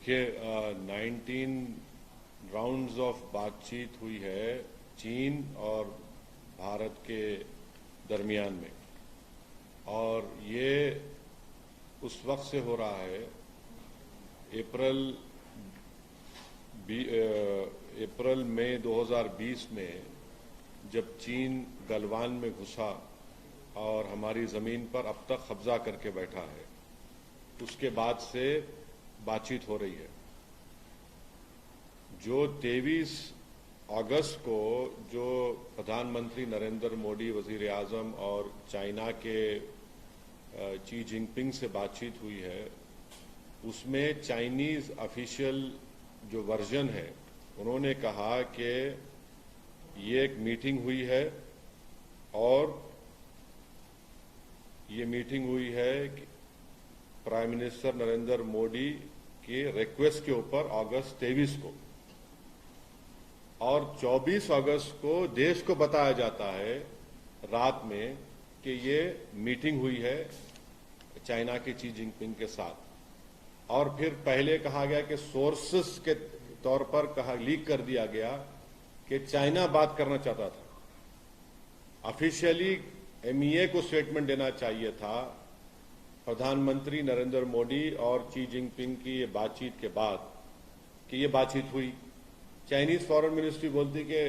देखिए 19 rounds of बातचीत हुई है चीन और भारत के दरमियान में, और ये उस वक्त से हो रहा है अप्रैल मई 2020 में, जब चीन गलवान में घुसा और हमारी जमीन पर अब तक कब्जा करके बैठा है। उसके बाद से बातचीत हो रही है। जो 23 अगस्त को जो प्रधानमंत्री नरेंद्र मोदी, वजीर आजम और चाइना के शी जिनपिंग से बातचीत हुई है, उसमें चाइनीज ऑफिशियल जो वर्जन है, उन्होंने कहा कि ये एक मीटिंग हुई है और ये मीटिंग हुई है प्राइम मिनिस्टर नरेंद्र मोदी के रिक्वेस्ट के ऊपर अगस्त 23 को, और 24 अगस्त को देश को बताया जाता है रात में कि ये मीटिंग हुई है चाइना के शी जिनपिंग के साथ। और फिर पहले कहा गया कि सोर्सेस के तौर पर लीक कर दिया गया कि चाइना बात करना चाहता था। ऑफिशियली एमईए को स्टेटमेंट देना चाहिए था प्रधानमंत्री नरेंद्र मोदी और शी जिनपिंग की ये बातचीत के बाद कि ये बातचीत हुई। चाइनीज फॉरेन मिनिस्ट्री बोलती कि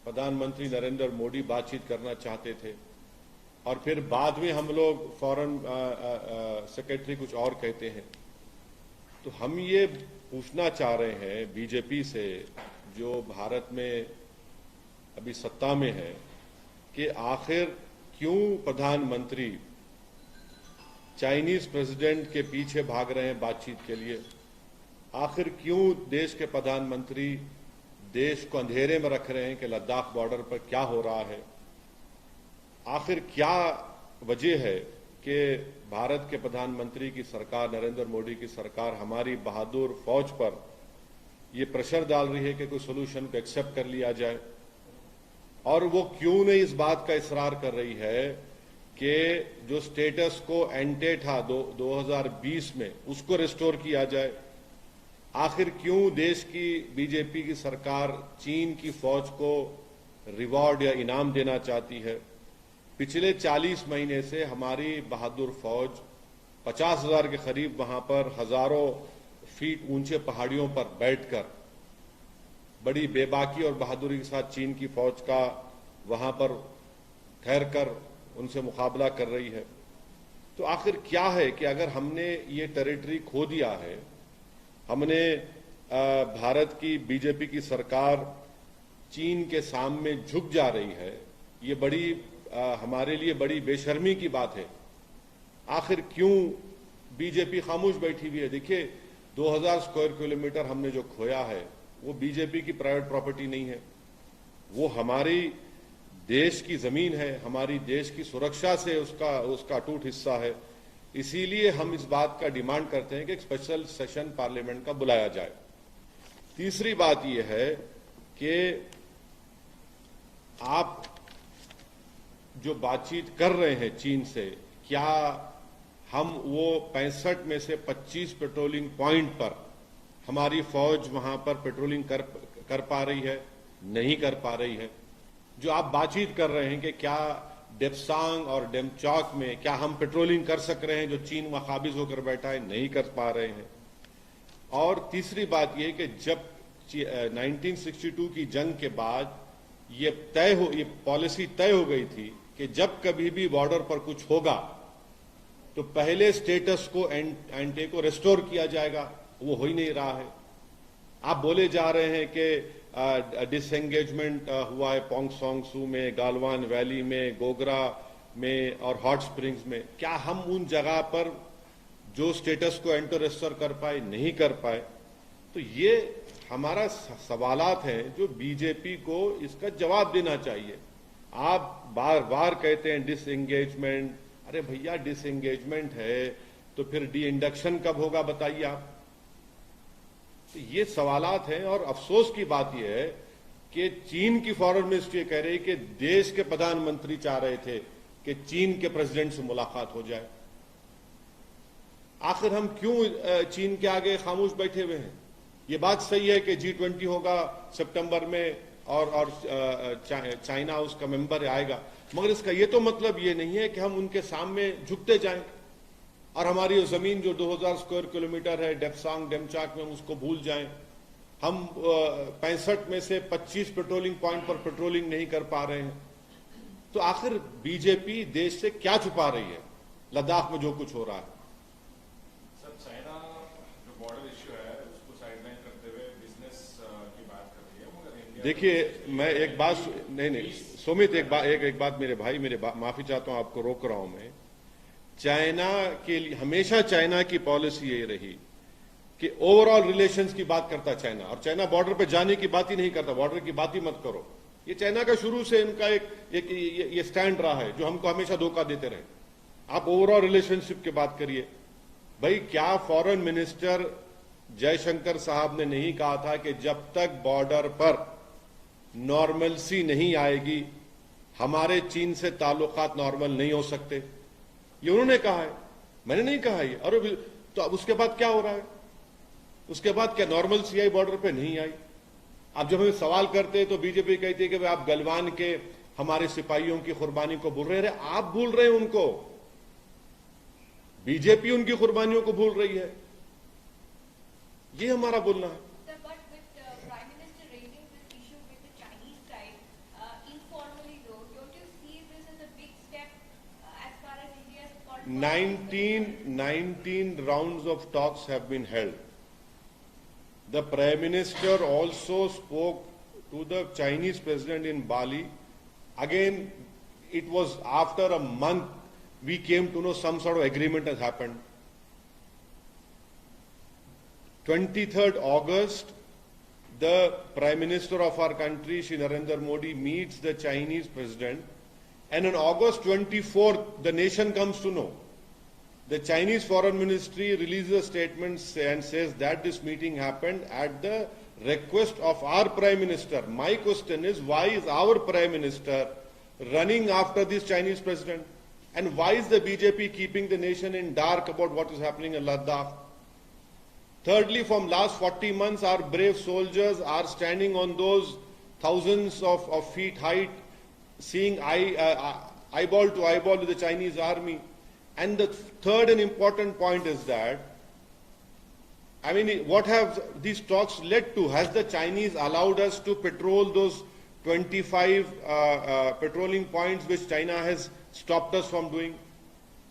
प्रधानमंत्री नरेंद्र मोदी बातचीत करना चाहते थे, और फिर बाद में हम लोग फॉरेन सेक्रेटरी कुछ और कहते हैं। तो हम ये पूछना चाह रहे हैं बीजेपी से, जो भारत में अभी सत्ता में है, कि आखिर क्यों प्रधानमंत्री चाइनीज प्रेसिडेंट के पीछे भाग रहे हैं बातचीत के लिए। आखिर क्यों देश के प्रधानमंत्री देश को अंधेरे में रख रहे हैं कि लद्दाख बॉर्डर पर क्या हो रहा है। आखिर क्या वजह है कि भारत के प्रधानमंत्री की सरकार, नरेंद्र मोदी की सरकार, हमारी बहादुर फौज पर यह प्रेशर डाल रही है कि कोई सोल्यूशन को एक्सेप्ट कर लिया जाए, और वो क्यों नहीं इस बात का इसरार कर रही है कि जो स्टेटस को एंटे था 2020 में, उसको रिस्टोर किया जाए। आखिर क्यों देश की बीजेपी की सरकार चीन की फौज को रिवॉर्ड या इनाम देना चाहती है। पिछले 40 महीने से हमारी बहादुर फौज 50,000 के करीब वहां पर हजारों फीट ऊंचे पहाड़ियों पर बैठकर बड़ी बेबाकी और बहादुरी के साथ चीन की फौज का वहां पर ठहरकर उनसे मुकाबला कर रही है। तो आखिर क्या है कि अगर हमने ये टेरिटरी खो दिया है, हमने भारत की बीजेपी की सरकार चीन के सामने झुक जा रही है, ये बड़ी हमारे लिए बड़ी बेशर्मी की बात है। आखिर क्यों बीजेपी खामोश बैठी हुई है। देखिए 2000 स्क्वायर किलोमीटर हमने जो खोया है वो बीजेपी की प्राइवेट प्रॉपर्टी नहीं है, वो हमारी देश की जमीन है, हमारी देश की सुरक्षा से उसका अटूट हिस्सा है। इसीलिए हम इस बात का डिमांड करते हैं कि एक स्पेशल सेशन पार्लियामेंट का बुलाया जाए। तीसरी बात यह है कि आप जो बातचीत कर रहे हैं चीन से, क्या हम वो 65 में से 25 पेट्रोलिंग पॉइंट पर हमारी फौज वहां पर पेट्रोलिंग कर पा रही है? नहीं कर पा रही है। जो आप बातचीत कर रहे हैं कि क्या डेप्सांग और डेमचौक में क्या हम पेट्रोलिंग कर सक रहे हैं, जो चीन वहां काबिज होकर बैठा है, नहीं कर पा रहे हैं। और तीसरी बात यह कि जब 1962 की जंग के बाद ये पॉलिसी तय हो गई थी कि जब कभी भी बॉर्डर पर कुछ होगा तो पहले स्टेटस को एंटे को रिस्टोर किया जाएगा। वो हो ही नहीं रहा है। आप बोले जा रहे हैं कि डिसएंगेजमेंट हुआ है पोंग सोंग सू में, गालवान वैली में, गोगरा में और हॉट स्प्रिंग्स में। क्या हम उन जगह पर जो स्टेटस को एंटो रिस्टोर कर पाए, नहीं कर पाए? तो ये हमारा सवालात हैं जो बीजेपी को इसका जवाब देना चाहिए। आप बार बार कहते हैं डिसएंगेजमेंट। अरे भैया, डिसएंगेजमेंट है तो फिर डी इंडक्शन कब होगा बताइए आप। तो ये सवालात हैं, और अफसोस की बात यह है कि चीन की फॉरेन मिनिस्ट्री कह रही है कि देश के प्रधानमंत्री चाह रहे थे कि चीन के प्रेसिडेंट से मुलाकात हो जाए। आखिर हम क्यों चीन के आगे खामोश बैठे हुए हैं? ये बात सही है कि G20 होगा सितंबर में और चाइना उसका मेंबर आएगा, मगर इसका ये तो मतलब ये नहीं है कि हम उनके सामने झुकते जाएं और हमारी जमीन जो 2000 स्क्वायर किलोमीटर है डेप्सांग डेमचाक में, उसको भूल जाएं। हम 65 में से 25 पेट्रोलिंग पॉइंट पर पेट्रोलिंग नहीं कर पा रहे हैं। तो आखिर बीजेपी देश से क्या छुपा रही है लद्दाख में जो कुछ हो रहा है? सर, चाइना जो बॉर्डर इश्यू है उसको साइडलाइन करते हुए बिजनेस की बात कर रही है, मगर इंडिया देखिए, मैं एक बात नहीं सुमित, एक बात मेरे भाई, माफी चाहता हूं, आपको रोक रहा हूं मैं। चाइना के लिए हमेशा चाइना की पॉलिसी यही रही कि ओवरऑल रिलेशंस की बात करता चाइना, और चाइना बॉर्डर पे जाने की बात ही नहीं करता, बॉर्डर की बात ही मत करो। ये चाइना का शुरू से इनका ये स्टैंड रहा है, जो हमको हमेशा धोखा देते रहे। आप ओवरऑल रिलेशनशिप की बात करिए। भाई, क्या फॉरेन मिनिस्टर जयशंकर साहब ने नहीं कहा था कि जब तक बॉर्डर पर नॉर्मलसी नहीं आएगी हमारे चीन से ताल्लुकात नॉर्मल नहीं हो सकते? ये उन्होंने कहा है, मैंने नहीं कहा ये। और तो अब उसके बाद क्या हो रहा है? उसके बाद क्या नॉर्मलसी आई बॉर्डर पे? नहीं आई। अब जब हम सवाल करते हैं तो बीजेपी कहती है कि भाई आप गलवान के हमारे सिपाहियों की कुर्बानी को भूल रहे हैं। आप भूल रहे हैं उनको, बीजेपी उनकी कुर्बानियों को भूल रही है, ये हमारा बोलना है। Nineteen rounds of talks have been held. The Prime Minister also spoke to the Chinese President in Bali. Again, it was after a month we came to know some sort of agreement has happened. 23rd August, the Prime Minister of our country, Shri Narendra Modi, meets the Chinese President, and on August 24th, the nation comes to know. The Chinese Foreign Ministry releases a statement and says that this meeting happened at the request of our Prime Minister. My question is, why is our Prime Minister running after this Chinese President? And why is the BJP keeping the nation in dark about what is happening in Ladakh? Thirdly, from last 40 months, our brave soldiers are standing on those thousands of feet height, seeing eyeball to eyeball with the Chinese army. And the third and important point is that, I mean, what have these talks led to? Has the Chinese allowed us to patrol those 25 patrolling points which China has stopped us from doing?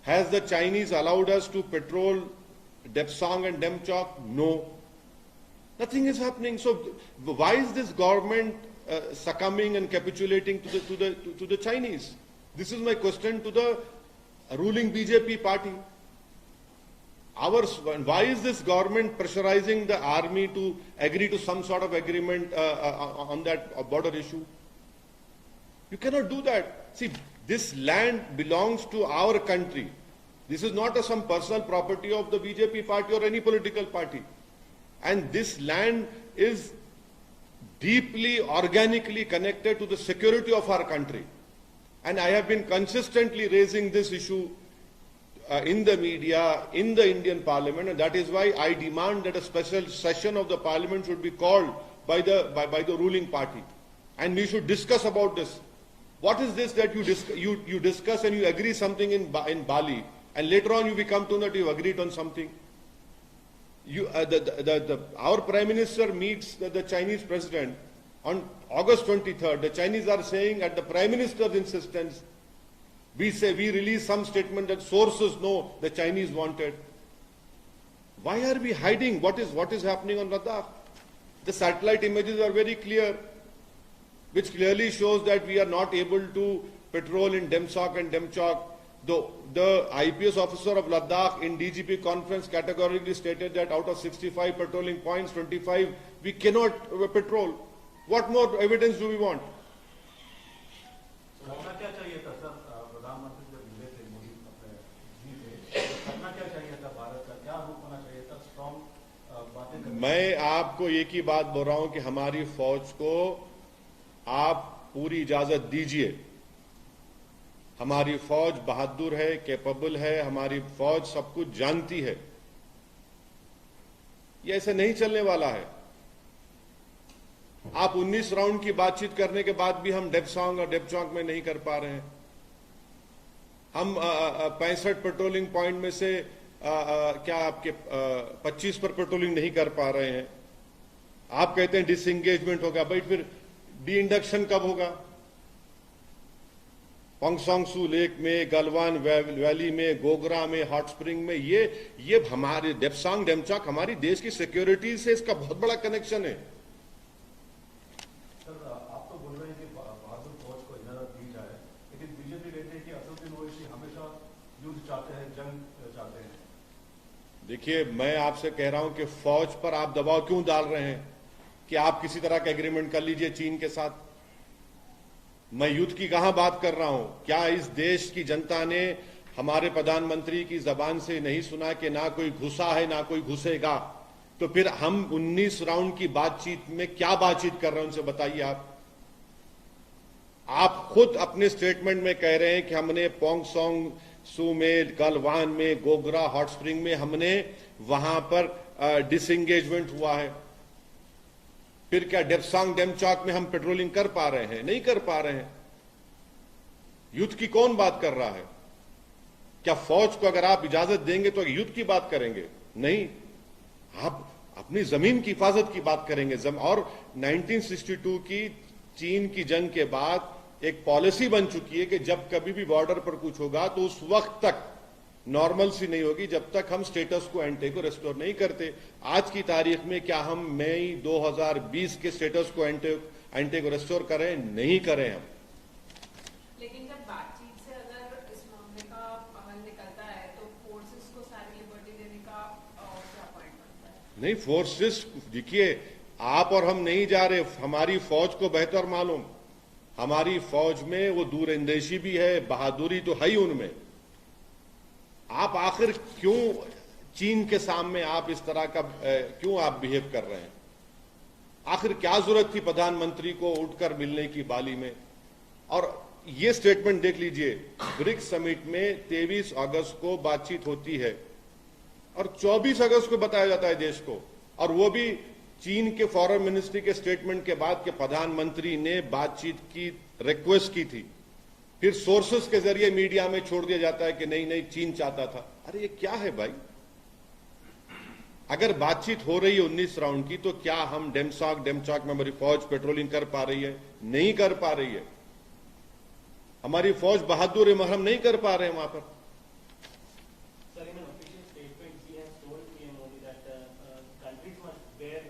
Has the Chinese allowed us to patrol Depsang and Demchok? No. Nothing is happening. So why is this government succumbing and capitulating to the Chinese? This is my question to the ruling BJP party. Why is this government pressurizing the army to agree to some sort of agreement on that border issue? You cannot do that. See, this land belongs to our country. This is not some personal property of the BJP party or any political party. And this land is deeply, organically connected to the security of our country. And I have been consistently raising this issue in the media, in the Indian Parliament, and that is why I demand that a special session of the Parliament should be called by the ruling party, and we should discuss about this. What is this that you discuss and you agree something in Bali, and later on you come to know that you agreed on something? Our Prime Minister meets the Chinese President on August 23rd. The Chinese are saying at the Prime Minister's insistence, we release some statement that sources know the Chinese wanted. Why are we hiding what is happening on Ladakh? The satellite images are very clear, which clearly shows that we are not able to patrol in Demsak and Demchok. The IPS officer of Ladakh in DGP conference categorically stated that out of 65 patrolling points, 25 we cannot patrol. What more evidence do we want? मैं आपको एक ही बात बोल रहा हूं कि हमारी फौज को आप पूरी इजाजत दीजिए। हमारी फौज बहादुर है, कैपेबल है, हमारी फौज सब कुछ जानती है। ये ऐसे नहीं चलने वाला है। आप 19 राउंड की बातचीत करने के बाद भी हम डेप्सांग और डेपचौक में नहीं कर पा रहे हैं। हम 65 पेट्रोलिंग पॉइंट में से क्या आपके 25 पर पेट्रोलिंग नहीं कर पा रहे हैं। आप कहते हैं डिसएंगेजमेंट होगा, भाई फिर डी इंडक्शन कब होगा? पोंगसोंग सू लेक में, गलवान वैली में, गोगरा में, हॉट स्प्रिंग में, ये हमारे डेप्सांग डेमचौक हमारी देश की सिक्योरिटी से इसका बहुत बड़ा कनेक्शन है। सर, आप तो बोल रहे हैं कि बहादुर फौज को इजाजत दी जाए, लेकिन बीजेपी कहते हैं कि असदुद्दीन ओवैसी हमेशा युद्ध चाहते हैं, जंग चाहते हैं। देखिए, मैं आपसे कह रहा हूं कि फौज पर आप दबाव क्यों डाल रहे हैं कि आप किसी तरह का एग्रीमेंट कर लीजिए चीन के साथ। मैं युद्ध की कहां बात कर रहा हूं? क्या इस देश की जनता ने हमारे प्रधानमंत्री की जबान से नहीं सुना कि ना कोई घुसा है ना कोई घुसेगा? तो फिर हम 19 राउंड की बातचीत में क्या बातचीत कर रहे हैं उनसे बताइए। आप खुद अपने स्टेटमेंट में कह रहे हैं कि हमने पोंगसोंग सू में, गलवान में, गोगरा, हॉट स्प्रिंग में हमने वहां पर डिसएंगेजमेंट हुआ है। फिर क्या डेप्सांग डेमचौक में हम पेट्रोलिंग कर पा रहे हैं? नहीं कर पा रहे हैं। युद्ध की कौन बात कर रहा है? क्या फौज को अगर आप इजाजत देंगे तो युद्ध की बात करेंगे? नहीं, आप अपनी जमीन की हिफाजत की बात करेंगे। और 1962 की चीन की जंग के बाद एक पॉलिसी बन चुकी है कि जब कभी भी बॉर्डर पर कुछ होगा तो उस वक्त तक नॉर्मल सी नहीं होगी जब तक हम स्टेटस को एंटे को रेस्टोर नहीं करते। आज की तारीख में क्या हम मई 2020 के स्टेटस को एंटे को रेस्टोर करें? नहीं करें हम। लेकिन जब बातचीत से अगर इस मामले का हल निकलता है तो फोर्सेस को सारी लिबर्टी देने का क्या पॉइंट बनता है? नहीं, फोर्सेस, देखिए, आप और हम नहीं जा रहे। हमारी फौज को बेहतर मालूम। हमारी फौज में वो दूरंदेशी भी है, बहादुरी तो है ही उनमें। आप आखिर क्यों चीन के सामने आप इस तरह का क्यों आप बिहेव कर रहे हैं? आखिर क्या जरूरत थी प्रधानमंत्री को उठकर मिलने की बाली में? और ये स्टेटमेंट देख लीजिए, ब्रिक्स समिट में 23 अगस्त को बातचीत होती है और 24 अगस्त को बताया जाता है देश को, और वो भी चीन के फॉरेन मिनिस्ट्री के स्टेटमेंट के बाद के प्रधानमंत्री ने बातचीत की रिक्वेस्ट की थी। फिर सोर्सेस के जरिए मीडिया में छोड़ दिया जाता है कि नहीं नहीं चीन चाहता था। अरे ये क्या है भाई? अगर बातचीत हो रही है 19 राउंड की, तो क्या हम डेमचौक में हमारी फौज पेट्रोलिंग कर पा रही है? नहीं कर पा रही है। हमारी फौज बहादुर है, हम नहीं कर पा रहे हैं वहां पर। Sir, in an official statement, he has told PM Modi that countries must bear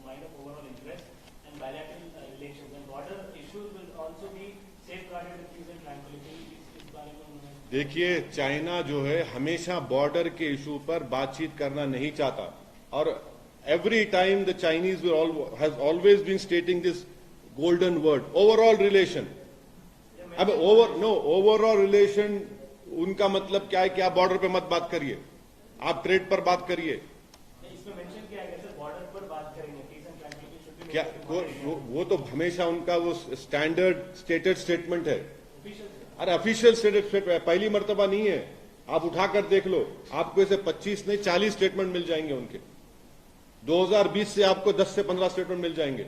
mind of overall interest and bilateral relations, and border issues will also be safeguarded with peace and tranquility. इस बारे में उन्होंने देखिए, China जो है हमेशा border के issue पर बातचीत करना नहीं चाहता, और every time the Chinese has always been stating this golden word, overall relation. अब ओवरऑल रिलेशन उनका मतलब क्या है कि आप बॉर्डर पे मत बात करिए, आप ट्रेड पर बात करिए। इसमें मेंशन किया गया सर, बॉर्डर पर बात करेंगे, peace and tranquillity should be क्या वो तो हमेशा उनका वो स्टैंडर्ड स्टेटेड स्टेटमेंट है। अरे ऑफिशियल स्टेटेड स्टेटमेंट पहली मर्तबा नहीं है, आप उठाकर देख लो, आपको ऐसे 25 नहीं 40 स्टेटमेंट मिल जाएंगे उनके। 2020 से आपको 10 से 15 स्टेटमेंट मिल जाएंगे।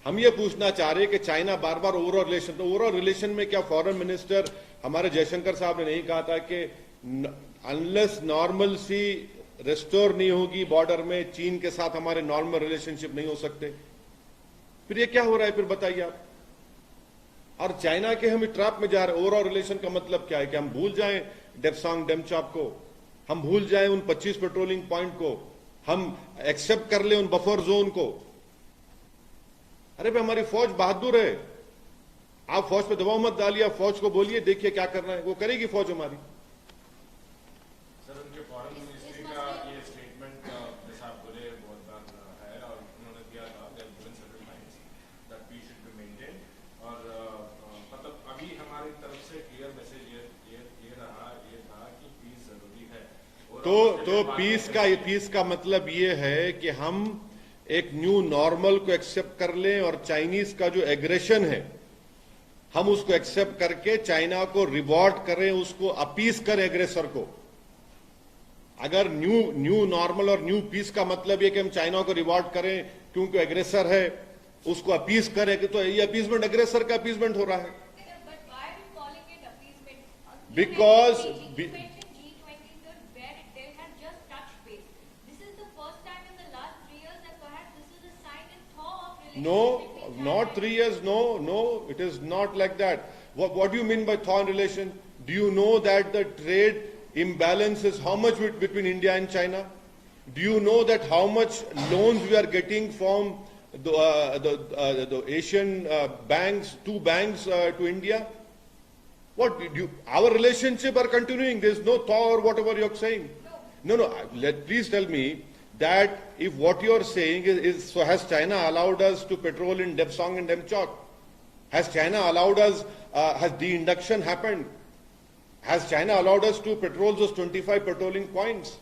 हम ये पूछना चाह रहे हैं कि चाइना बार बार ओवरऑल रिलेशन, तो ओवरऑल रिलेशन में क्या फॉरेन मिनिस्टर हमारे जयशंकर साहब ने नहीं कहा था कि अनलेस नॉर्मल सी रेस्टोर नहीं होगी बॉर्डर में, चीन के साथ हमारे नॉर्मल रिलेशनशिप नहीं हो सकते? फिर ये क्या हो रहा है? फिर बताइए आप। और चाइना के हम ट्रैप में जा रहे हैं। ओवरऑल रिलेशन का मतलब क्या है? कि हम भूल जाएं डेप्सांग डेमचौक को, हम भूल जाएं उन 25 पेट्रोलिंग पॉइंट को, हम एक्सेप्ट कर ले उन बफर जोन को? अरे भाई, हमारी फौज बहादुर है। आप फौज पे दबाव मत डालिए, आप फौज को बोलिए देखिए क्या करना है, वो करेगी फौज हमारी। सर, उनके फॉरेन मिनिस्ट्री का ये स्टेटमेंट जैसा आप बोले बहुत बार है, और उन्होंने दिया था that peace should be maintain, और मतलब अभी हमारी तरफ से क्लियर मैसेज ये था कि पीस जरूरी है। तो पीस का मतलब ये है कि हम एक न्यू नॉर्मल को एक्सेप्ट कर लें, और चाइनीज का जो एग्रेशन है हम उसको एक्सेप्ट करके चाइना को रिवॉर्ड करें, उसको अपीस करें एग्रेसर को। अगर न्यू नॉर्मल और न्यू पीस का मतलब ये कि हम चाइना को रिवॉर्ड करें क्योंकि एग्रेसर है, उसको अपीस करें, कि तो ये अपीसमेंट एग्रेसर का अपीसमेंट हो रहा है। Because no, not 3 years. No, it is not like that. What do you mean by thaw in relation? Do you know that the trade imbalance is how much between India and China? Do you know that how much loans we are getting from the Asian banks, two banks to India? What did you? Our relationship are continuing. There is no thaw or whatever you are saying. No. Please tell me that if what you are saying is so, has China allowed us to patrol in Depsang and Demchok? Has China allowed us? Has de-induction happened? Has China allowed us to patrol those 25 patrolling points?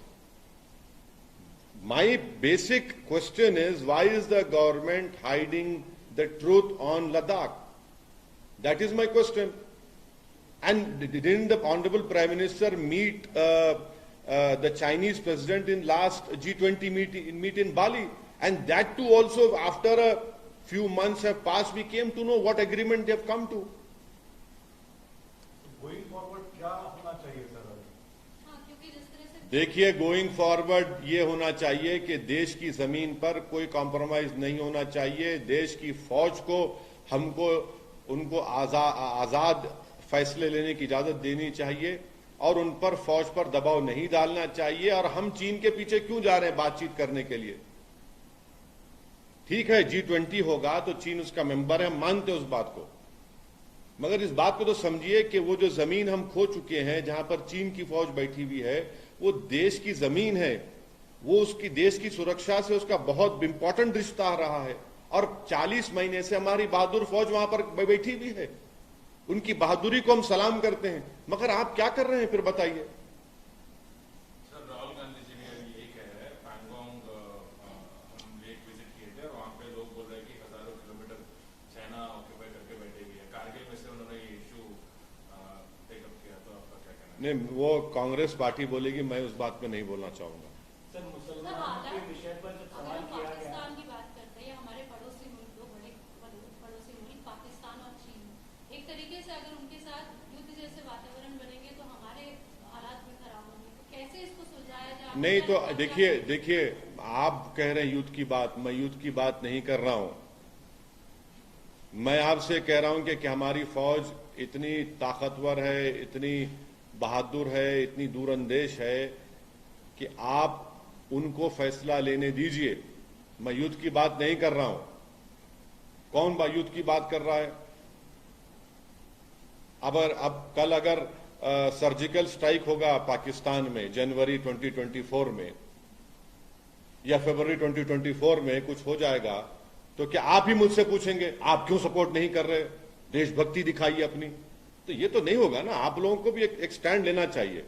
My basic question is, why is the government hiding the truth on Ladakh? That is my question. And didn't the Honorable Prime Minister meet the Chinese President in last G20 meet in Bali? And that too also, after a few months have passed, we came to know what agreement they have come to. Going forward, क्या होना चाहिए sir? देखिए, going forward ये होना चाहिए कि देश की जमीन पर कोई कॉम्प्रोमाइज नहीं होना चाहिए। देश की फौज को हमको उनको आजाद फैसले लेने की इजाजत देनी चाहिए और उन पर फौज पर दबाव नहीं डालना चाहिए। और हम चीन के पीछे क्यों जा रहे हैं बातचीत करने के लिए? ठीक है, G20 होगा तो चीन उसका मेंबर है, हम मानते हैं उस बात को, मगर इस बात को तो समझिए कि वो जो जमीन हम खो चुके हैं, जहां पर चीन की फौज बैठी हुई है, वो देश की जमीन है। वो उसकी देश की सुरक्षा से उसका बहुत इंपॉर्टेंट रिश्ता आ रहा है और 40 महीने से हमारी बहादुर फौज वहां पर बैठी हुई है। उनकी बहादुरी को हम सलाम करते हैं, मगर आप क्या कर रहे हैं फिर बताइए? सर, राहुल गांधी जी ने अभी ये कह रहे हैं, पैंगोंग हम लेक विजिट किए थे और वहां पे लोग बोल रहे हैं कि हजारों किलोमीटर चाइना ऑक्यूपाई करके बैठे हुए हैं। कारगिल में से उन्होंने ये इशू टेकअप किया, तो आपका क्या कहना है? नहीं, वो कांग्रेस पार्टी बोलेगी, मैं उस बात पे नहीं बोलना चाहूंगा। सर, मुसलमानों के विषय पर जब सवाल किया गया, पाकिस्तान की बात करते हैं, हमारे पड़ोसी मुल्क, दो बड़े पड़ोसी मुल्क पाकिस्तान और चीन, एक तरीके से अगर उनके साथ युद्ध जैसे वातावरण बनेंगे तो हमारे हालात भी खराब होंगे। तो कैसे इसको सुलझाया जाए? नहीं तो देखिए, आप कह रहे हैं युद्ध की बात, मैं युद्ध की बात नहीं कर रहा हूं। मैं आपसे कह रहा हूं कि हमारी फौज इतनी ताकतवर है, इतनी बहादुर है, इतनी दूरंदेश है कि आप उनको फैसला लेने दीजिए। मैं युद्ध की बात नहीं कर रहा हूं। कौन युद्ध की बात कर रहा है? अब कल अगर सर्जिकल स्ट्राइक होगा पाकिस्तान में जनवरी 2024 में या फरवरी 2024 में कुछ हो जाएगा, तो क्या आप ही मुझसे पूछेंगे आप क्यों सपोर्ट नहीं कर रहे, देशभक्ति दिखाइए अपनी? तो ये तो नहीं होगा ना। आप लोगों को भी एक स्टैंड लेना चाहिए।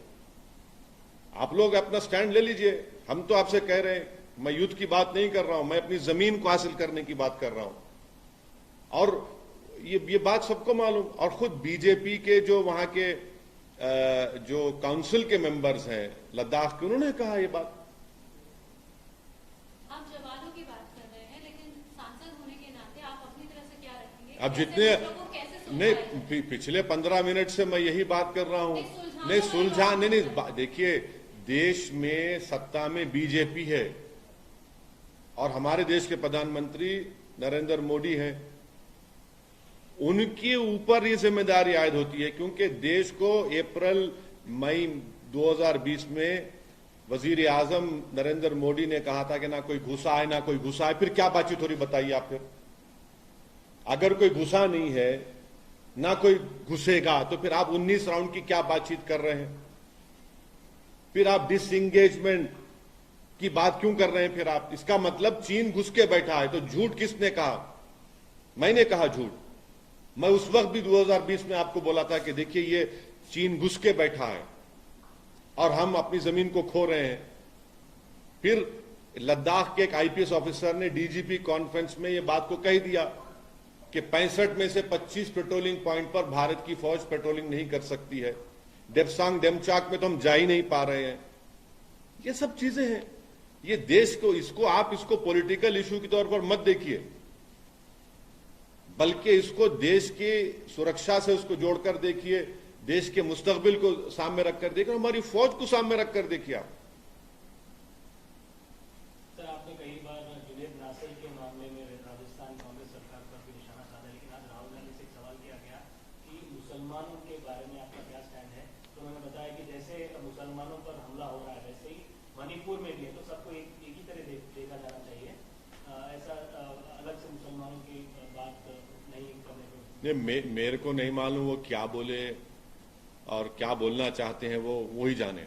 आप लोग अपना स्टैंड ले लीजिए। हम तो आपसे कह रहे हैं, मैं युद्ध की बात नहीं कर रहा हूं, मैं अपनी जमीन को हासिल करने की बात कर रहा हूं। और ये बात सबको मालूम, और खुद बीजेपी के जो वहां के जो काउंसिल के मेंबर्स हैं लद्दाख के, उन्होंने कहा ये बात। आप जवानों की बात कर रहे हैं, लेकिन सांसद होने के नाते आप अपनी तरफ से क्या रखेंगे? अब जितने नहीं, पिछले 15 मिनट से मैं यही बात कर रहा हूं। नहीं सुलझा नहीं। देखिए, देश में सत्ता में बीजेपी है और हमारे देश के प्रधानमंत्री नरेंद्र मोदी हैं। उनके ऊपर ये जिम्मेदारी आयद होती है, क्योंकि देश को अप्रैल मई 2020 में वजीर आजम नरेंद्र मोदी ने कहा था कि ना कोई घुसा है ना कोई घुसा है। फिर क्या बातचीत हो रही बताइए आप? फिर अगर कोई घुसा नहीं है ना कोई घुसेगा, तो फिर आप 19 राउंड की क्या बातचीत कर रहे हैं? फिर आप डिसएंगेजमेंट की बात क्यों कर रहे हैं? फिर आप, इसका मतलब चीन घुस के बैठा है। तो झूठ किसने कहा? मैंने कहा झूठ। मैं उस वक्त भी 2020 में आपको बोला था कि देखिए ये चीन घुस के बैठा है और हम अपनी जमीन को खो रहे हैं। फिर लद्दाख के एक आईपीएस ऑफिसर ने डीजीपी कॉन्फ्रेंस में ये बात को कह दिया कि 65 में से 25 पेट्रोलिंग पॉइंट पर भारत की फौज पेट्रोलिंग नहीं कर सकती है। डेप्सांग डेमचाक में तो हम जा ही नहीं पा रहे हैं। ये सब चीजें हैं। ये देश को आप इसको पॉलिटिकल इशू के तौर पर मत देखिए, बल्कि इसको देश की सुरक्षा से उसको जोड़कर देखिए, देश के मुस्तकबिल को सामने रखकर देखिए, हमारी फौज को सामने रखकर देखिए आप। सर, आपने कई बार जुनैद नासिर के मामले में राजस्थान कांग्रेस सरकार पर भी निशाना साधा, लेकिन आज राहुल गांधी से एक सवाल किया गया कि मुसलमानों के बारे में आपका क्या स्टैंड है। तो उन्होंने बताया कि जैसे मुसलमानों पर हमला हो रहा है वैसे ही मणिपुर में भी है, तो सबको एक ही तरह देखा जाना चाहिए, ऐसा अलग से मुसलमानों की बात नहीं करने को। मेरे को नहीं मालूम वो क्या बोले और क्या बोलना चाहते हैं, वो ही जाने।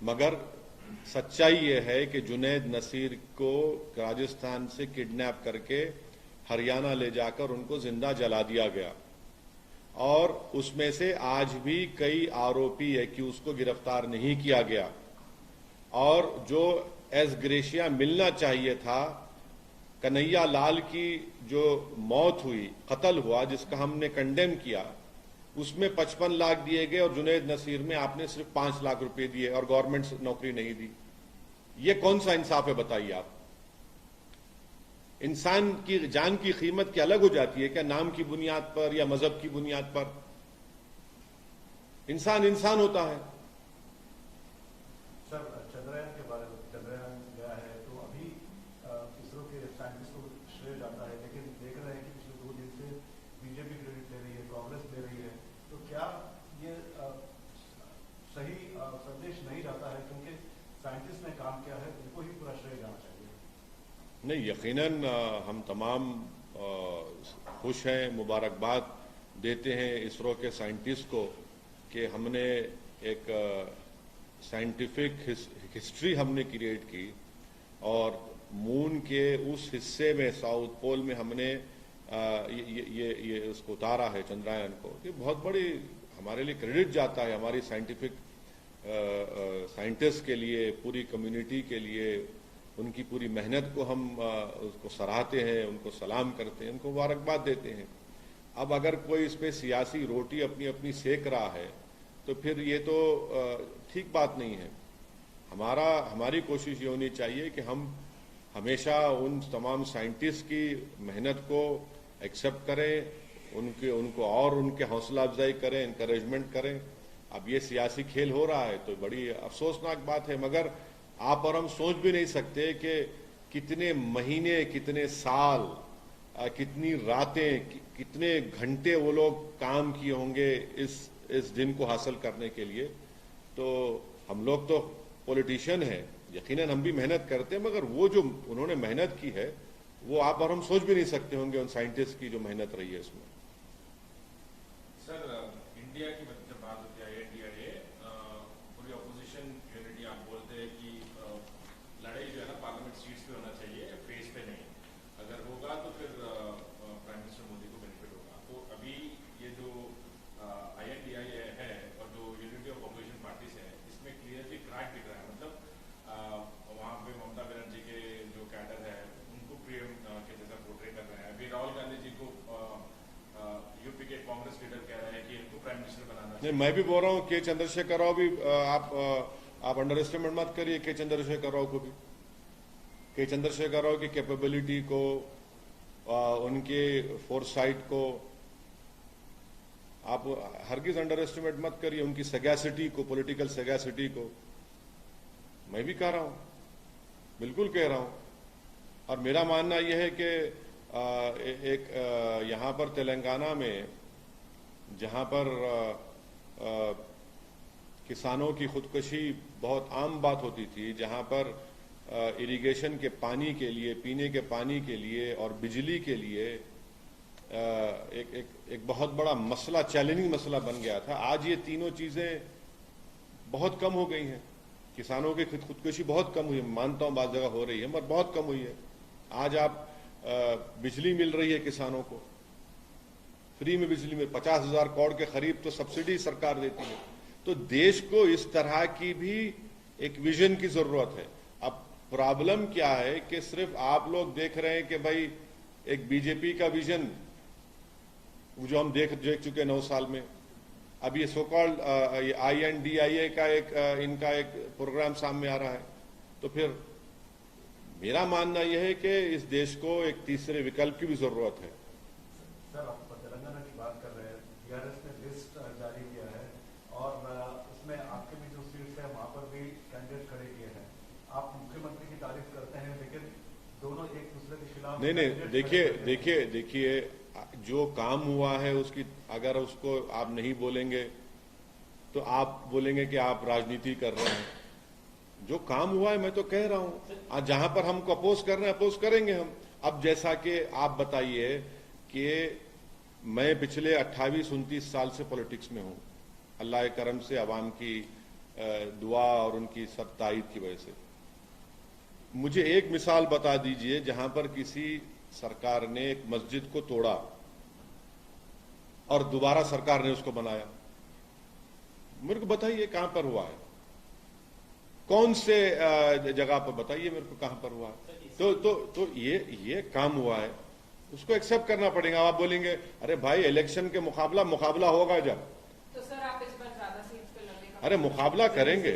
मगर सच्चाई ये है कि जुनैद नसीर को राजस्थान से किडनैप करके हरियाणा ले जाकर उनको जिंदा जला दिया गया, और उसमें से आज भी कई आरोपी एक्यूज को गिरफ्तार नहीं किया गया। और जो एस ग्रेशिया मिलना चाहिए था, कन्हैया लाल की जो मौत हुई, कत्ल हुआ, जिसका हमने कंडेम किया, उसमें 55 लाख दिए गए और जुनैद नसीर में आपने सिर्फ 5 लाख रुपए दिए और गवर्नमेंट नौकरी नहीं दी। ये कौन सा इंसाफ है बताइए आप? इंसान की जान की कीमत क्या अलग हो जाती है क्या नाम की बुनियाद पर या मजहब की बुनियाद पर? इंसान इंसान होता है। सर, चंद्रयान के बारे में, चंद्रयान गया है तो अभी इसरो के साइंटिस्ट को श्रेय जाता है, लेकिन देख रहे हैं कि पिछले 2 दिन से बीजेपी क्रेडिट ले रही है, कांग्रेस ले रही है, तो क्या ये सही संदेश नहीं जाता है? क्योंकि साइंटिस्ट ने काम किया है, उनको ही पूरा श्रेय जाना चाहिए। नहीं, यकीनन हम तमाम खुश हैं, मुबारकबाद देते हैं इसरो के साइंटिस्ट को कि हमने एक साइंटिफिक हिस्ट्री हमने क्रिएट की और मून के उस हिस्से में, साउथ पोल में हमने ये उसको उतारा है, चंद्रयान को। ये बहुत बड़ी हमारे लिए क्रेडिट जाता है, हमारी साइंटिस्ट के लिए, पूरी कम्युनिटी के लिए। उनकी पूरी मेहनत को हम उसको सराहते हैं, उनको सलाम करते हैं, उनको मुबारकबाद देते हैं। अब अगर कोई इस पे सियासी रोटी अपनी अपनी सेक रहा है तो फिर ये तो ठीक बात नहीं है। हमारी कोशिश ये होनी चाहिए कि हम हमेशा उन तमाम साइंटिस्ट की मेहनत को एक्सेप्ट करें, उनको और उनके हौसला अफजाई करें, इंकरेजमेंट करें। अब ये सियासी खेल हो रहा है तो बड़ी अफसोसनाक बात है, मगर आप और हम सोच भी नहीं सकते कि कितने महीने, कितने साल, कितनी रातें, कितने घंटे वो लोग काम किए होंगे इस दिन को हासिल करने के लिए। तो हम लोग तो पॉलिटिशियन हैं, यकीनन हम भी मेहनत करते हैं, मगर वो जो उन्होंने मेहनत की है वो आप और हम सोच भी नहीं सकते होंगे उन साइंटिस्ट की जो मेहनत रही है इसमें। सर, इंडिया की जब बात होती है INDIA, पूरी अपोजिशन यूनिटी, आप बोलते हैं कि लड़ाई जो है ना पार्लियामेंट सीट्स पे होना चाहिए, फेस पे नहीं। अगर होगा तो फिर प्राइम मिनिस्टर मोदी को बेनिफिट होगा। तो अभी ये जो INDIA है और जो यूनिटी ऑफ अपोजिशन पार्टीज है, इसमें क्लियरली क्रैक दिख रहा है। मतलब वहाँ पे ममता बनर्जी के जो कैडर है उनको पीएम के जैसा पोर्ट्रे कर रहे हैं। अभी राहुल गांधी जी को यूपी के कांग्रेस लीडर कह रहे हैं कि इनको प्राइम मिनिस्टर बनाना चाहिए। मैं भी बोल रहा हूँ के चंद्रशेखर राव भी, आप अंडर एस्टिमेट मत करिए के चंद्रशेखर राव को भी। के चंद्रशेखर राव की कैपेबिलिटी को, उनके फोरसाइट को आप हरगिज अंडर एस्टिमेट मत करिए, उनकी सगैसिटी को, पॉलिटिकल सगैसिटी को। मैं भी कह रहा हूं, बिल्कुल कह रहा हूं। और मेरा मानना यह है कि एक यहां पर तेलंगाना में जहां पर किसानों की खुदकुशी बहुत आम बात होती थी, जहां पर इरिगेशन के पानी के लिए, पीने के पानी के लिए और बिजली के लिए एक बहुत बड़ा मसला, चैलेंजिंग मसला बन गया था। आज ये तीनों चीजें बहुत कम हो गई हैं। किसानों की खुदकुशी बहुत कम हुई है, मानता हूं बात जगह हो रही है, मगर बहुत कम हुई है। आज आप बिजली मिल रही है किसानों को, फ्री में बिजली में 50,000 करोड़ के करीब तो सब्सिडी सरकार देती है। तो देश को इस तरह की भी एक विजन की जरूरत है। अब प्रॉब्लम क्या है कि सिर्फ आप लोग देख रहे हैं कि भाई एक बीजेपी का विजन जो हम देख चुके 9 साल में। अब ये सो कॉल्ड INDIA का इनका एक प्रोग्राम सामने आ रहा है। तो फिर मेरा मानना यह है कि इस देश को एक तीसरे विकल्प की भी जरूरत है। सर, आप तेलंगाना की बात कर रहे हैं, टीआरएस ने लिस्ट जारी किया है और उसमें आपके भी जो सीट्स है वहां पर भी कैंडिडेट खड़े किए हैं। आप मुख्यमंत्री की तारीफ करते हैं, लेकिन दोनों एक दूसरे के खिलाफ नहीं, देखिए जो काम हुआ है उसकी अगर उसको आप नहीं बोलेंगे तो आप बोलेंगे कि आप राजनीति कर रहे हैं। जो काम हुआ है मैं तो कह रहा हूं, जहां पर हमको अपोज कर रहे हैं अपोज करेंगे हम। अब जैसा कि आप बताइए कि मैं पिछले 28-29 साल से पॉलिटिक्स में हूं, अल्लाह के करम से, अवाम की दुआ और उनकी सब ताईद की वजह से। मुझे एक मिसाल बता दीजिए जहां पर किसी सरकार ने एक मस्जिद को तोड़ा और दोबारा सरकार ने उसको बनाया। मेरे को बताइए कहां पर हुआ है, कौन से जगह पर बताइए मेरे को कहां पर हुआ है। तो ये काम हुआ है, उसको एक्सेप्ट करना पड़ेगा। आप बोलेंगे अरे भाई इलेक्शन के मुकाबला होगा जब, तो सर आप इस बार ज्यादा सीट्स पे लड़ने का, अरे मुकाबला करेंगे,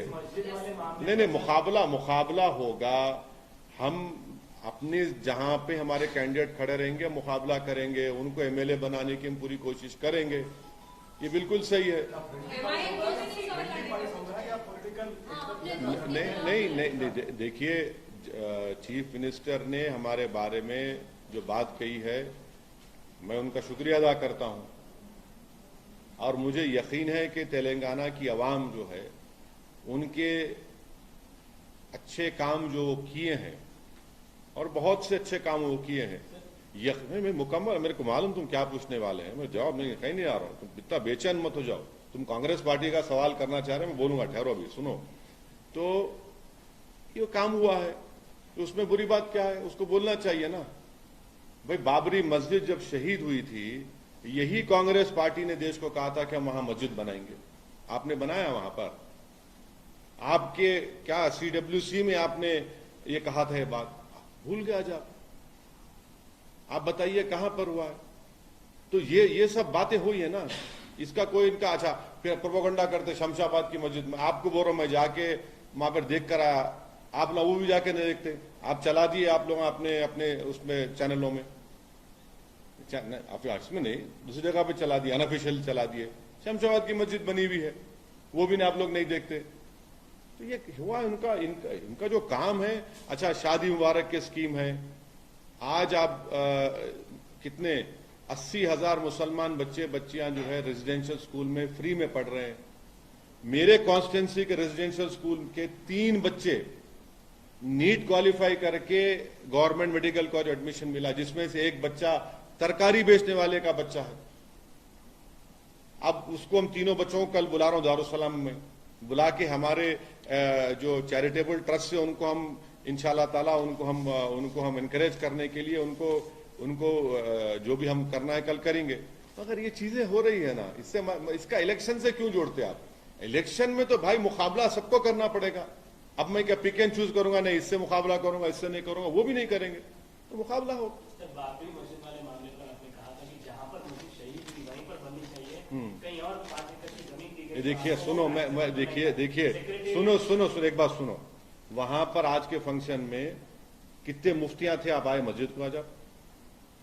नहीं मुकाबला होगा। हम अपने जहां पे हमारे कैंडिडेट खड़े रहेंगे मुकाबला करेंगे, उनको एमएलए बनाने की हम पूरी कोशिश करेंगे। ये बिल्कुल सही है। नहीं, देखिए चीफ मिनिस्टर ने हमारे बारे में जो बात कही है मैं उनका शुक्रिया अदा करता हूं, और मुझे यकीन है कि तेलंगाना की आवाम जो है उनके अच्छे काम जो वो किए हैं और बहुत से अच्छे काम वो किए हैं, मैं मुकम्मल, मेरे को मालूम तुम क्या पूछने वाले हैं, मैं जवाब नहीं कहीं नहीं आ रहा हूं। तुम इतना बेचैन मत हो जाओ, तुम कांग्रेस पार्टी का सवाल करना चाह रहे हैं, मैं बोलूंगा, ठहरो अभी सुनो। तो ये काम हुआ है तो उसमें बुरी बात क्या है, उसको बोलना चाहिए ना भाई। बाबरी मस्जिद जब शहीद हुई थी, यही कांग्रेस पार्टी ने देश को कहा था कि हम वहां मस्जिद बनाएंगे। आपने बनाया वहां पर, आपके क्या CWC में आपने ये कहा था, ये बात भूल गया आज आप बताइए कहां पर हुआ है। तो ये सब बातें हुई है ना, इसका कोई इनका अच्छा फिर प्रोपेगेंडा करते शमशाबाद की मस्जिद में। आपको बोल रहा हूं मैं जाके वहां पर देख कर आया, आप ना वो भी जाके नहीं देखते, आप चला दिए आप लोग अपने उसमें चैनलों में, इसमें नहीं दूसरी जगह पे चला दिए, अनऑफिशियल चला दिए। शमशाबाद की मस्जिद बनी हुई है, वो भी आप लोग नहीं देखते। तो ये हुआ इनका जो काम है। अच्छा, शादी मुबारक की स्कीम है, आज आप कितने 80,000 मुसलमान बच्चियां जो है रेजिडेंशियल स्कूल में फ्री में पढ़ रहे हैं। मेरे कॉन्स्टिट्यूंसी के रेजिडेंशियल स्कूल के 3 बच्चे नीट क्वालिफाई करके गवर्नमेंट मेडिकल कॉलेज एडमिशन मिला, जिसमें से एक बच्चा तरकारी बेचने वाले का बच्चा है। अब उसको हम तीनों बच्चों को कल बुला रहा हूं दारुसलाम में, बुला के हमारे जो चैरिटेबल ट्रस्ट है उनको हम इंशाल्लाह ताला उनको हम इनकरेज करने के लिए उनको जो भी हम करना है कल करेंगे। अगर ये चीजें हो रही है ना, इसका इलेक्शन से क्यों जोड़ते आप? इलेक्शन में तो भाई मुकाबला सबको करना पड़ेगा। अब मैं क्या पिक एंड चूज करूंगा, नहीं इससे मुकाबला करूंगा इससे नहीं करूंगा, वो भी नहीं करेंगे, तो मुकाबला हो। बाबरी मस्जिद वाले मामले पर आपने कहा था कि जहां पर मस्जिद शहीद हुई वहीं पर बननी चाहिए, कहीं और 5 एकड़ की जमीन दी गई। देखिए सुनो, मैं देखिए सुनो एक बात सुनो। वहां पर आज के फंक्शन में कितने मुफ्तियां थे, आप आए मस्जिद को, आज आप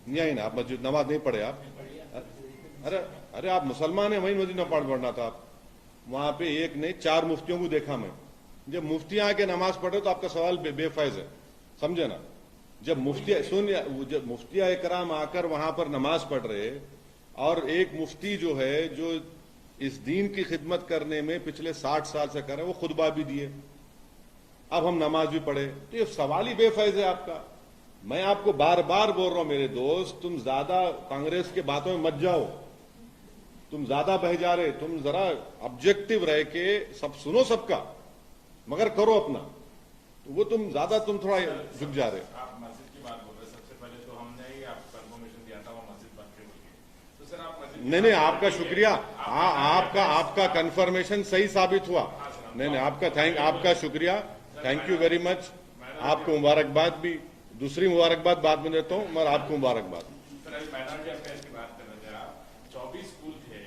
नहीं आई ना, आप मस्जिद नमाज नहीं पढ़े आप? अरे आप मुसलमान है, वहीं मस्जिद में पढ़ना था आप। वहां पे एक नहीं 4 मुफ्तियों को देखा मैं। जब मुफ्तियां आके नमाज पढ़े तो आपका सवाल बेफाइज है, समझे ना। जब मुफ्तिया इकराम आकर वहां पर नमाज पढ़ रहे, और एक मुफ्ती जो है जो इस दीन की खिदमत करने में पिछले 60 साल से कर रहे हैं, वो खुतबा भी दिए, अब हम नमाज भी पढ़े, तो ये सवाल ही बेफाइज है आपका। मैं आपको बार बार बोल रहा हूं मेरे दोस्त, तुम ज्यादा कांग्रेस के बातों में मत जाओ, तुम ज्यादा बह जा रहे, तुम जरा ऑब्जेक्टिव रह के सब सुनो सबका, मगर करो अपना। तो वो तुम थोड़ा झुक जा रहे। आप मस्जिद की बात बोल रहे, सबसे पहले तो हमने ही आपको कंफर्मेशन दिया था वो मस्जिद बन के बोलिए, तो सर आप मस्जिद नहीं आपका शुक्रिया, आपका कंफर्मेशन सही साबित हुआ। नहीं आपका शुक्रिया, थैंक यू वेरी मच। आपको मुबारकबाद भी, दूसरी मुबारकबाद बाद में देता हूँ, मगर आपको मुबारकबाद। सर अभी माइनॉरिटी अफेयर्स की बात कर रहे थे आप, 24 स्कूल थे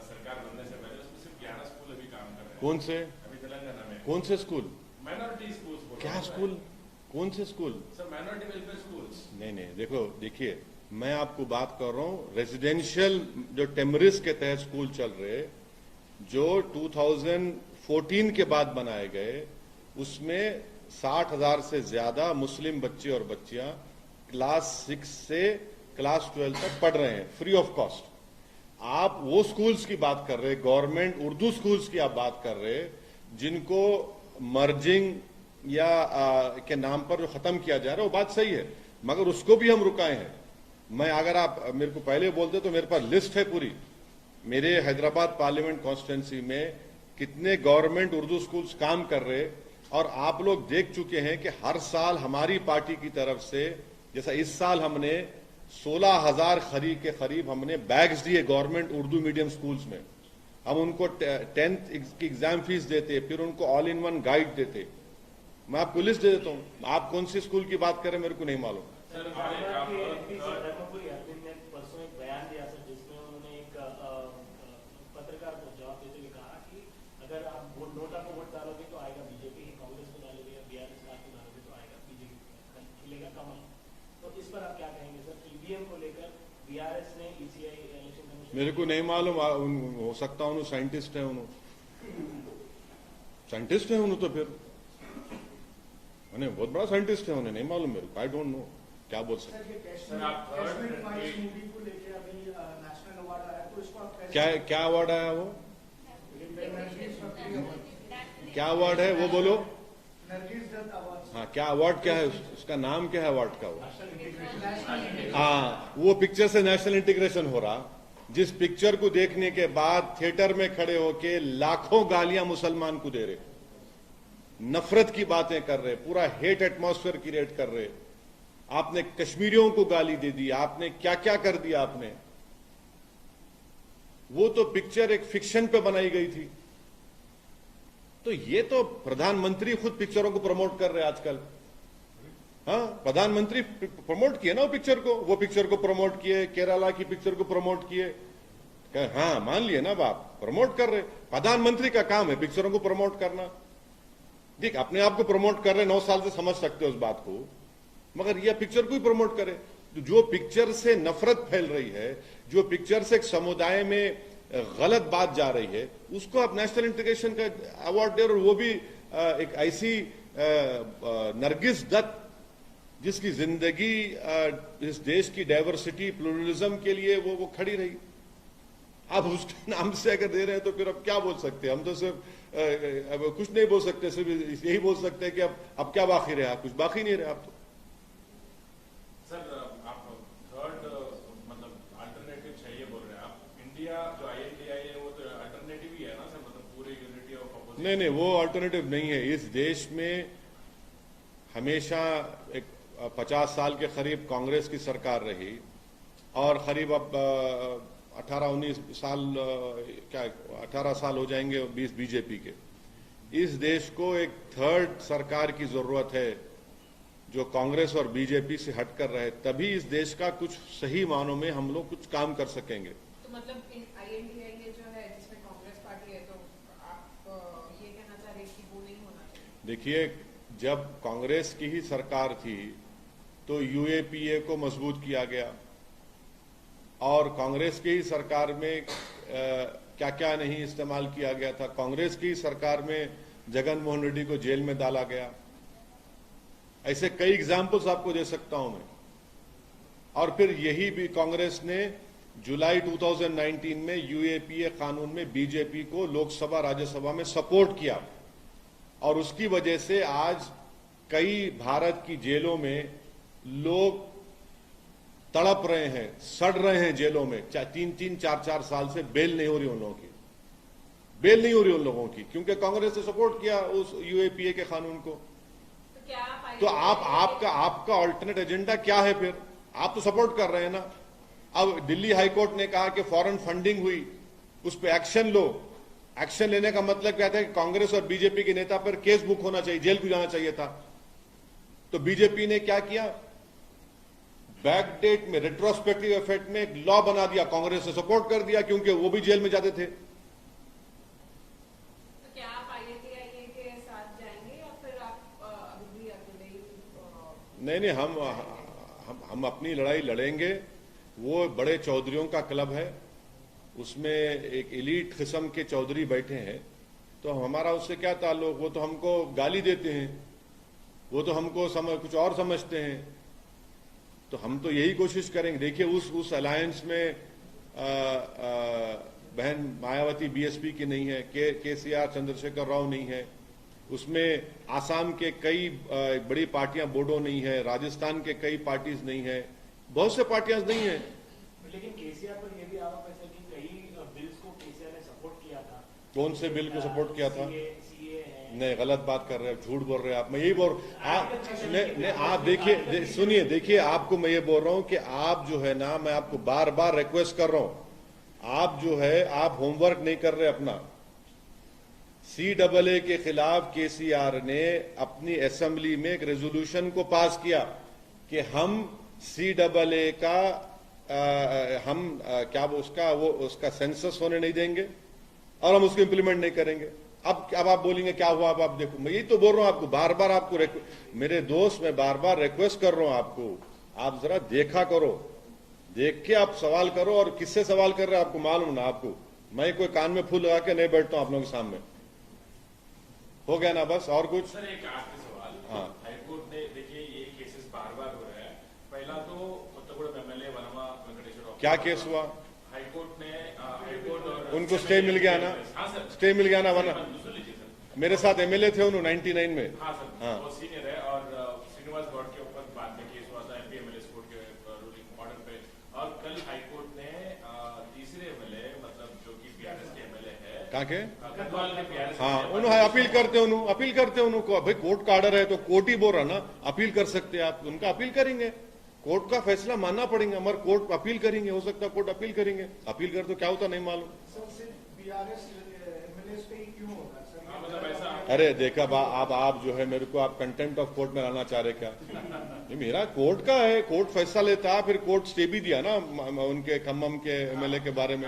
सरकार बनने से पहले, उसमें सिर्फ 11 स्कूल अभी काम कर रहे हैं। कौन से? अभी तेलंगाना में कौन से स्कूल? माइनॉरिटी स्कूल क्या स्कूल? कौन से school? Sir minority welfare schools. नहीं, देखिए मैं आपको बात कर रहा हूं रेजिडेंशियल जो टेमरिस के तहत स्कूल चल रहे, जो 2014 के बाद बनाए गए, उसमें 60,000 से ज्यादा मुस्लिम बच्चे और बच्चियां क्लास 6 से क्लास 12 तक पढ़ रहे हैं फ्री ऑफ कॉस्ट। आप वो स्कूल्स की बात कर रहे, गवर्नमेंट उर्दू स्कूल्स की आप बात कर रहे, जिनको मर्जिंग या के नाम पर जो खत्म किया जा रहा है, वो बात सही है, मगर उसको भी हम रुकाए हैं। मैं अगर आप मेरे को पहले बोलते तो मेरे पास लिस्ट है पूरी, मेरे हैदराबाद पार्लियामेंट कॉन्स्टिट्यूंसी में कितने गवर्नमेंट उर्दू स्कूल्स काम कर रहे, और आप लोग देख चुके हैं कि हर साल हमारी पार्टी की तरफ से, जैसा इस साल हमने 16,000 के करीब हमने बैग्स दिए गवर्नमेंट उर्दू मीडियम स्कूल्स में। हम उनको 10th की एग्जाम फीस देते, फिर उनको ऑल इन वन गाइड देते। मैं आपको लिस्ट दे देता हूं, आप कौन सी स्कूल की बात करें मेरे को नहीं मालूम। सर ने परसों एक बयान दिया सर, जिसमें उन्होंने एक पत्रकार को जवाब देते हुए कहा कि अगर आप नोटा को वोट डालोगे तो आएगा बीजेपी, कांग्रेस को डालोगे या बीआरएस को डालोगे तो आएगा बीजेपी, खिलेगा कमल। तो इस पर आप क्या कहेंगे सर? ईवीएम को लेकर बीआरएस ने ईसीआई इलेक्शन कमीशन, मेरे को नहीं मालूम, हो सकता उन्होंने साइंटिस्ट है, साइंटिस्ट है उन्होंने, तो फिर उन्हें बहुत बड़ा साइंटिस्ट है, उन्हें नहीं मालूम मेरे को, आई डोंट नो क्या बोल सकते। क्या अवार्ड आया वो? क्या अवार्ड है वो बोलो? हाँ, क्या अवार्ड क्या है? उसका नाम क्या है अवार्ड का? वो हाँ, वो पिक्चर से नेशनल इंटीग्रेशन हो रहा, जिस पिक्चर को देखने के बाद थिएटर में खड़े होके लाखों गालियां मुसलमान को दे रहे, नफरत की बातें कर रहे, पूरा हेट एटमॉस्फेयर क्रिएट कर रहे। आपने कश्मीरियों को गाली दे दी, आपने क्या क्या कर दिया आपने। वो तो पिक्चर एक फिक्शन पे बनाई गई थी। तो ये तो प्रधानमंत्री खुद पिक्चरों को प्रमोट कर रहे हैं आजकल। हाँ, प्रधानमंत्री प्रमोट किए ना वो पिक्चर को, वो पिक्चर को प्रमोट किए, केरला की पिक्चर को प्रमोट किए। हाँ, मान लिए ना बाप, प्रमोट कर रहे। प्रधानमंत्री का काम है पिक्चरों को प्रमोट करना। देख, अपने आप को प्रमोट कर रहे, 9 साल से समझ सकते हो उस बात को, मगर यह पिक्चर को ही प्रमोट करे। जो पिक्चर से नफरत फैल रही है, जो पिक्चर से एक समुदाय में गलत बात जा रही है, उसको आप नेशनल इंटीग्रेशन का अवार्ड दे, और वो भी एक ऐसी नरगिस दत्त जिसकी जिंदगी इस देश की डाइवर्सिटी प्लूरलिज्म के लिए वो खड़ी रही। आप उसके नाम से अगर दे रहे हैं तो फिर अब क्या बोल सकते हैं? हम तो सिर्फ अब कुछ नहीं बोल सकते, सिर्फ यही बोल सकते हैं कि अब क्या बाकी रहा? कुछ बाकी नहीं रहा अब तो। सर, आप थर्ड मतलब अल्टरनेटिव चाहिए बोल रहे हैं आप। इंडिया जो INDI है वो तो अल्टरनेटिव ही है ना सर, मतलब पूरे यूनिटी ऑफ अपोजिशन। नहीं, वो अल्टरनेटिव नहीं है। इस देश में हमेशा एक 50 साल के करीब कांग्रेस की सरकार रही, और करीब अब 18-19 साल, क्या 18 साल हो जाएंगे 20 बीजेपी के। इस देश को एक थर्ड सरकार की जरूरत है जो कांग्रेस और बीजेपी से हटकर रहे, तभी इस देश का कुछ सही मानों में हम लोग कुछ काम कर सकेंगे। तो मतलब INDI जो है जिसमें कांग्रेस पार्टी है, तो आप ये कहना चाह रहे हैं कि वो नहीं होना चाहिए? देखिए, जब कांग्रेस की ही सरकार थी तो UAPA को मजबूत किया गया, और कांग्रेस की ही सरकार में क्या क्या नहीं इस्तेमाल किया गया था। कांग्रेस की सरकार में जगन मोहन रेड्डी को जेल में डाला गया। ऐसे कई एग्जाम्पल्स आपको दे सकता हूं मैं। और फिर यही भी कांग्रेस ने जुलाई 2019 में UAPA कानून में बीजेपी को लोकसभा राज्यसभा में सपोर्ट किया, और उसकी वजह से आज कई भारत की जेलों में लोग तड़प रहे हैं, सड़ रहे हैं जेलों में। 3-3, 4-4 साल से बेल नहीं हो रही उन लोगों की, बेल नहीं हो रही उन लोगों की, क्योंकि कांग्रेस ने सपोर्ट किया उस UAPA के कानून को। तो आपका अल्टरनेट एजेंडा क्या है फिर? आप तो सपोर्ट कर रहे हैं ना। अब दिल्ली हाईकोर्ट ने कहा कि फॉरेन फंडिंग हुई, उस पर एक्शन लो। एक्शन लेने का मतलब क्या था कि कांग्रेस और बीजेपी के नेता पर केस बुक होना चाहिए, जेल को जाना चाहिए था। तो बीजेपी ने क्या किया? बैकडेट में, रेट्रोस्पेक्टिव इफेक्ट में एक लॉ बना दिया, कांग्रेस ने सपोर्ट कर दिया क्योंकि वो भी जेल में जाते थे। तो क्या आप INDI के साथ जाएंगे या फिर आप नहीं, हम अपनी लड़ाई लड़ेंगे। वो बड़े चौधरियों का क्लब है, उसमें एक एलीट किस्म के चौधरी बैठे हैं, तो हमारा उससे क्या ताल्लुक। वो तो हमको गाली देते हैं, वो तो हमको कुछ और समझते हैं। तो हम तो यही कोशिश करेंगे। देखिए उस अलायंस में बहन मायावती बीएसपी की नहीं है, केसीआर चंद्रशेखर राव नहीं है, उसमें आसाम के कई बड़ी पार्टियां बोडो नहीं है, राजस्थान के कई पार्टीज नहीं है, बहुत से पार्टियां नहीं है। लेकिन केसीआर पर यह भी आरोप है कि कई बिल्स को केसीआर ने सपोर्ट किया था। कौन से बिल को सपोर्ट किया था? सीए है। नहीं, गलत बात कर रहे हैं, झूठ बोल रहे हैं आप। मैं यही बोल आप देखिए, सुनिए, देखिए, आपको मैं ये बोल रहा हूं कि आप जो है ना, मैं आपको बार बार रिक्वेस्ट कर रहा हूं, आप जो है आप होमवर्क नहीं कर रहे अपना। CAA के खिलाफ केसीआर ने अपनी असेंबली में एक रेजोल्यूशन को पास किया कि हम CAA का क्या उसका सेंसस होने नहीं देंगे और हम उसको इंप्लीमेंट नहीं करेंगे। अब आप बोलेंगे क्या हुआ, अब आप देखो, मैं यही तो बोल रहा हूं आपको, बार बार आपको मेरे दोस्त, मैं बार बार रिक्वेस्ट कर रहा हूं आपको, आप जरा देखा करो, देख के आप सवाल करो। और किससे सवाल कर रहे हैं आपको मालूम ना। आपको मैं कोई कान में फूल लगा के नहीं बैठता हूं आप लोगों के सामने। हो गया ना, बस और कुछ? सर एक आखिरी सवाल। हाँ। हाईकोर्ट ने, देखिए ये केसेस बार बार हो रहे हैं। पहला तो कोत्तागुड़म एमएलए वनमा वेंकटेश्वर, क्या केस हुआ? हाईकोर्ट ने और उनको स्टे मिल गया ना? हाँ सर, स्टे मिल गया ना? वरना सुन लीजिए सर, मेरे साथ एमएलए थे उन्होंने 99 में। हाँ सर, हाँ। वो सीनियर है। और श्रीनिवास गौड़ के ऊपर बाद में केस हुआ था एमपी एमएलए कोर्ट के रूलिंग ऑर्डर पे। और कल हाईकोर्ट ने तीसरे एमएलए, मतलब जो कि बीआरएस के एमएलए है, कहाँ के? गढ़वाल के बीआरएस, हाँ, उन्होंने अपील करते उनको भाई कोर्ट का ऑर्डर है तो कोर्ट ही बोल रहा ना, अपील कर सकते हैं आप। उनका अपील करेंगे, कोर्ट का फैसला मानना पड़ेगा, मगर कोर्ट अपील करेंगे, हो सकता है कोर्ट अपील करेंगे। अपील कर तो क्या होता नहीं मालूम। सर सिर्फ बीआरएस एमएलए पे ही क्यों होगा सर? मतलब ऐसा अरे देखा आप जो है मेरे को आप कंटेम्प्ट ऑफ कोर्ट में लाना चाह रहे क्या? ये मेरा कोर्ट का है, कोर्ट फैसला लेता है, फिर कोर्ट स्टे भी दिया ना उनके खम्मम के एमएलए के बारे में।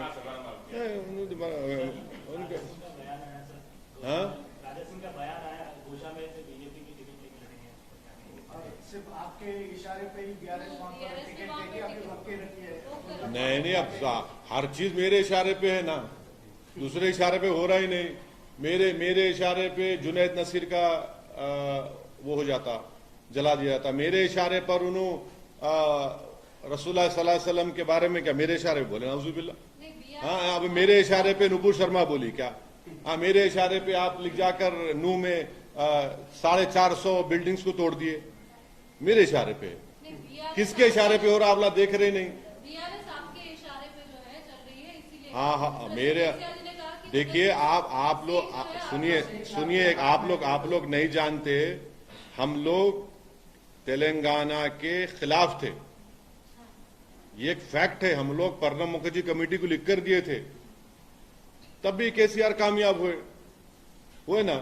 उनके हाँ, राजा सिंह का बयान आया, घोषा में से बीजेपी की टिकट लेके लड़ेंगे। सिर्फ आपके इशारे पे ही बीआरएस वहां पर टिकट देके आपने रख के रखी है। नहीं, अब हर चीज मेरे इशारे पे है ना, दूसरे इशारे पे हो रहा ही नहीं। मेरे इशारे पे जुनैद नसीर का वो हो जाता, जला दिया जाता। मेरे इशारे पर उन्होंने रसूलुल्लाह सल्लल्लाहु अलैहि वसल्लम के बारे में क्या मेरे इशारे पे बोले? नाउज़ुबिल्लाह। हाँ, अब मेरे इशारे पे नुपुर शर्मा बोली क्या? हाँ, मेरे इशारे पे आप लिख जाकर नू में 450 बिल्डिंग्स को तोड़ दिए, मेरे इशारे पे। किसके इशारे पे हो रहा आप लोग देख रहे नहीं? बीआरएस आपके इशारे पे जो है चल रही है, इसीलिए। हाँ, मेरे देखिए आप लोग सुनिए, आप लोग नहीं जानते, हम लोग तेलंगाना के खिलाफ थे, ये एक फैक्ट है। हम लोग प्रणब मुखर्जी कमेटी को लिखकर दिए थे, तब भी केसीआर कामयाब हुए ना।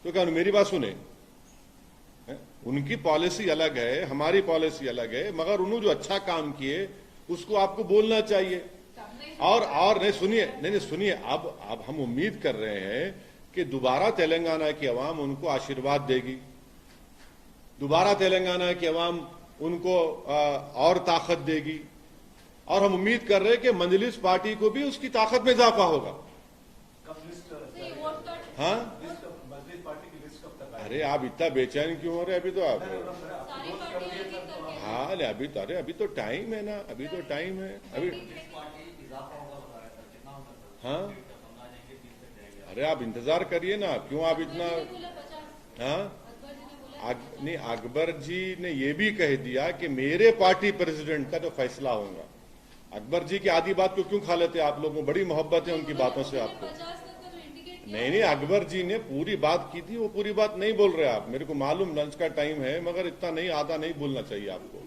तो क्या मेरी बात सुने, उनकी पॉलिसी अलग है, हमारी पॉलिसी अलग है, मगर उन्होंने जो अच्छा काम किए उसको आपको बोलना चाहिए। और नहीं सुनिए, अब हम उम्मीद कर रहे हैं कि दोबारा तेलंगाना की आवाम उनको आशीर्वाद देगी, दोबारा तेलंगाना की आवाम उनको और ताकत देगी। और हम उम्मीद कर रहे हैं कि मजलिस पार्टी को भी उसकी ताकत में इजाफा होगा। हाँ, मजलिस पार्टी की लिस्ट कब तक आएगी? अरे आप इतना बेचैन क्यों हो रहे? अभी तो आप सारी पार्टियां हाँ, अभी तो टाइम है ना, अभी तो टाइम है अभी। हाँ, अरे आप इंतजार करिए ना, क्यों आप इतना? हाँ, नहीं, अकबर जी ने यह भी कह दिया कि मेरे पार्टी प्रेसिडेंट का जो फैसला होगा। अकबर जी की आधी बात को क्यों खा लेते आप लोगों को? बड़ी मोहब्बत है उनकी बातों से आपको। नहीं, अकबर जी ने पूरी बात की थी, वो पूरी बात नहीं बोल रहे आप। मेरे को मालूम लंच का टाइम है, मगर इतना नहीं, आधा नहीं बोलना चाहिए आपको।